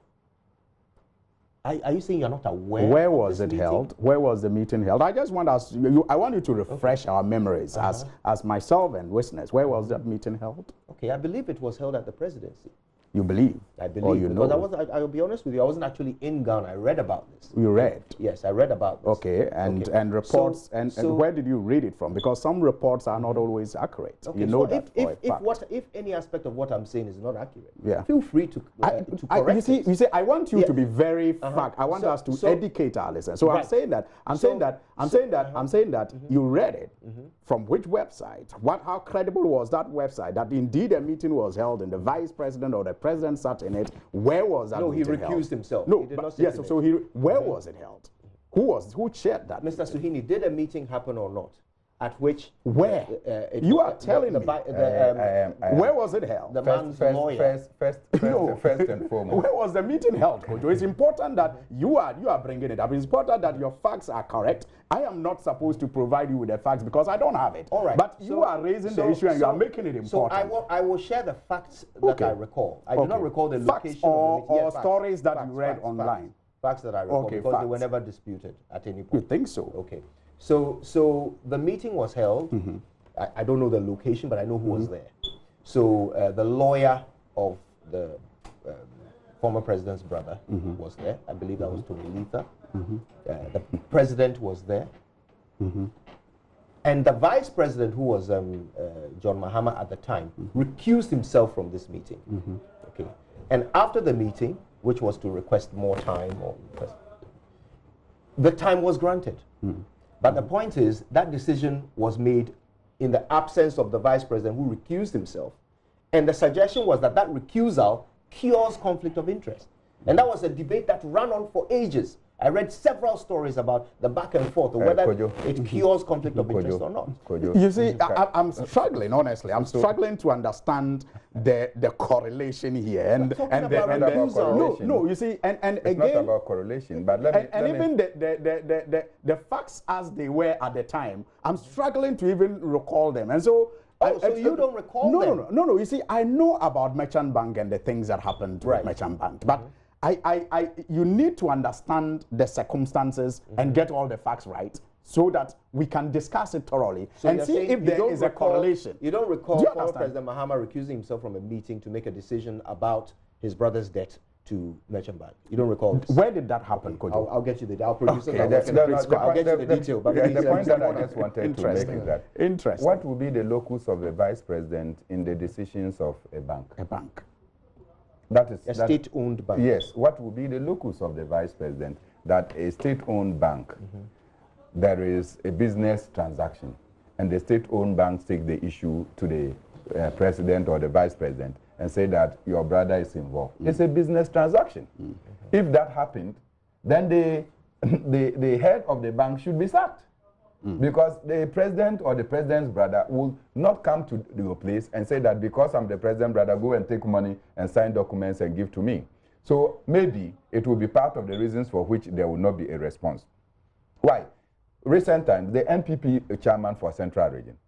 Are you saying you're not aware? Where was it held? Where was the meeting held? I just want us. I want you to refresh our memories as myself and listeners. Where was that meeting held? Okay, I believe it was held at the presidency. You believe? I believe. Or you because know? I'll be honest with you, I wasn't actually in Ghana. I read about this. You read? Yes, I read about this. Okay, and reports, and where did you read it from? Because some reports are not always accurate. Okay, you know so that for a fact. If any aspect of what I'm saying is not accurate, Yeah. feel free to correct it. You see, I want you to be very fact. I want us to educate our listeners. So right. I'm saying that you read it from which website? How credible was that website that indeed a meeting was held and the vice president or the president sat in it? Where was that? No, he meeting recused held? himself. No, he did not sit yes. in So where was it held? Who chaired that? Mr. Suhuyini, did a meeting happen or not? At which where you are telling me where was it held? The man's lawyer. First and foremost. Where was the meeting held, Kojo? It's important that you are bringing it up. It's important that your facts are correct. I am not supposed to provide you with the facts because I don't have it. All right. But you are raising the issue and you are making it important. So I will share the facts that I recall. I do not recall the location or stories that you read online. Facts that I recall because they were never disputed at any point. You think so? Okay. So the meeting was held. I don't know the location, but I know who was there. So the lawyer of the former president's brother was there. I believe that was Tony Letha. The president was there. And the vice president, who was John Mahama at the time, recused himself from this meeting. Okay. And after the meeting, which was to request more time, the time was granted. But the point is, that decision was made in the absence of the vice president who recused himself. And the suggestion was that that recusal cures conflict of interest. And that was a debate that ran on for ages. I read several stories about the back and forth, whether it cures conflict of interest or not. You see, I'm struggling, honestly. I'm struggling to understand the correlation here. No, you see, and it's again, not about correlation, but even the facts as they were at the time, I'm struggling to even recall them. And so, so you don't recall them? No. You see, I know about Merchant Bank and the things that happened with Merchant Bank, but you need to understand the circumstances and get all the facts right so that we can discuss it thoroughly and see if there is a correlation. You don't recall former President Mahama recusing himself from a meeting to make a decision about his brother's debt to Merchant Bank? You don't recall this? Where did that happen, Kojo? I'll get you the I'll produce it. I'll get you the detail. But the point that I just wanted to make is that interesting. What will be the locus of the vice president in the decisions of a bank? A bank. That is a state-owned bank. Yes. What will be the locus of the vice president? That a state-owned bank, there is a business transaction, and the state-owned bank take the issue to the president or the vice president and say that your brother is involved. It's a business transaction. If that happened, then the head of the bank should be sacked. Because the president or the president's brother will not come to your place and say that because I'm the president's brother, go and take money and sign documents and give to me. So maybe it will be part of the reasons for which there will not be a response. Why? Recent times, the NPP chairman for Central Region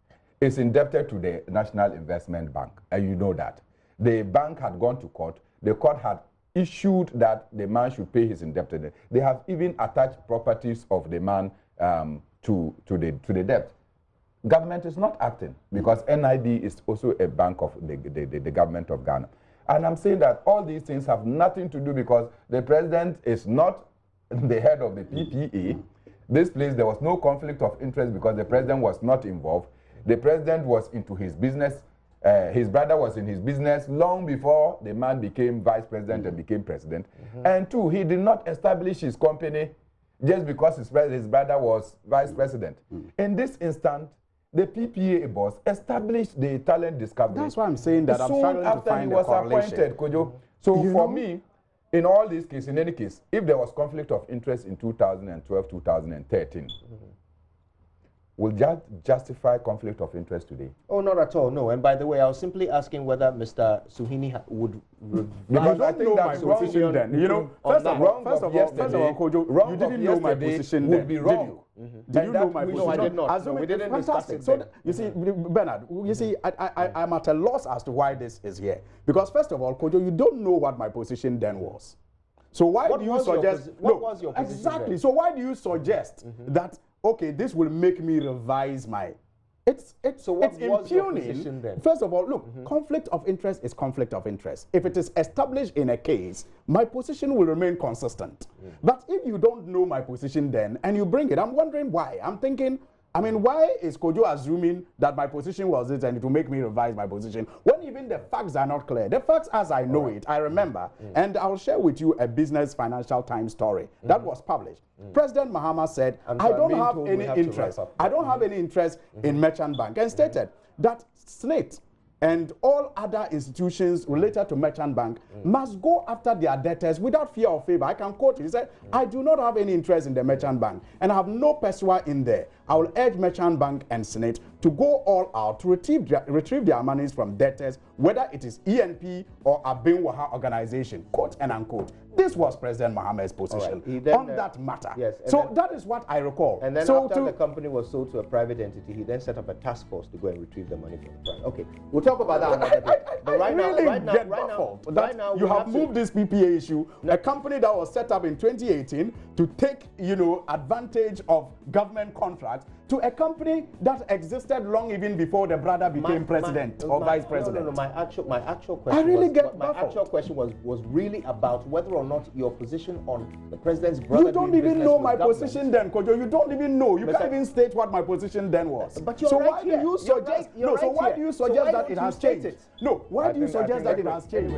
is indebted to the National Investment Bank, and you know that. The bank had gone to court. The court had issued that the man should pay his indebtedness. They have even attached properties of the man to the debt. Government is not acting because NIB is also a bank of the government of Ghana. And I'm saying that all these things have nothing to do because the president is not the head of the PPA. This place, there was no conflict of interest because the president was not involved. The president was into his business. His brother was in his business long before the man became vice president and became president. And two, he did not establish his company just because his brother was vice president. In this instant, the PPA boss established the talent discovery. That's why I'm saying that I'm struggling to find the correlation. After he was appointed, Kojo. So for me, in all these cases, in any case, if there was conflict of interest in 2012, 2013, will that justify conflict of interest today? Oh, not at all, no. And by the way, I was simply asking whether Mr. Suhuyini would because I think that's my position then. You know, first of all, Kojo, you didn't know my position then, did you? Did you know my position? No, I did not. No, we didn't discuss it. So you see, Bernard, you see, I'm at a loss as to why this is here. Because first of all, Kojo, you don't know what my position then was. So why do you suggest? What was your position exactly. then? So why do you suggest that? Okay, this will make me revise my. It's impugning. Then? First of all, look, conflict of interest is conflict of interest. If it is established in a case, my position will remain consistent. But if you don't know my position then and you bring it, I'm wondering why. I'm thinking, I mean, why is Kojo assuming that my position was this and it will make me revise my position when even the facts are not clear? The facts as I know it, I remember, and I'll share with you a Business Financial Times story that was published. President Mahama said, I don't have any interest. I don't have any interest in Merchant Bank, and stated that SNIT and all other institutions related to Merchant Bank must go after their debtors without fear or favor. I can quote it. He said, I do not have any interest in the Merchant Bank and I have no peswa in there. I will urge Merchant Bank and Senate to go all out to retrieve their monies from debtors, whether it is ENP or Abinwaha organization, quote and unquote. This was President Mahama's position on that matter. Yes, so that is what I recall. And then after the company was sold to a private entity, he then set up a task force to go and retrieve the money from the private. Okay, we'll talk about that another day. But right now, you have moved this PPA issue, a company that was set up in 2018 to take, advantage of government contracts, to a company that existed long even before the brother became president or vice president. No. My actual question. I really my actual question was really about whether or not your position on the president's brother. You don't even know my position then, Kojo. You don't even know. You can't even state what my position then was. But you're so right why here. do you suggest? So why do you suggest that it has changed? No, why do you suggest that it has changed?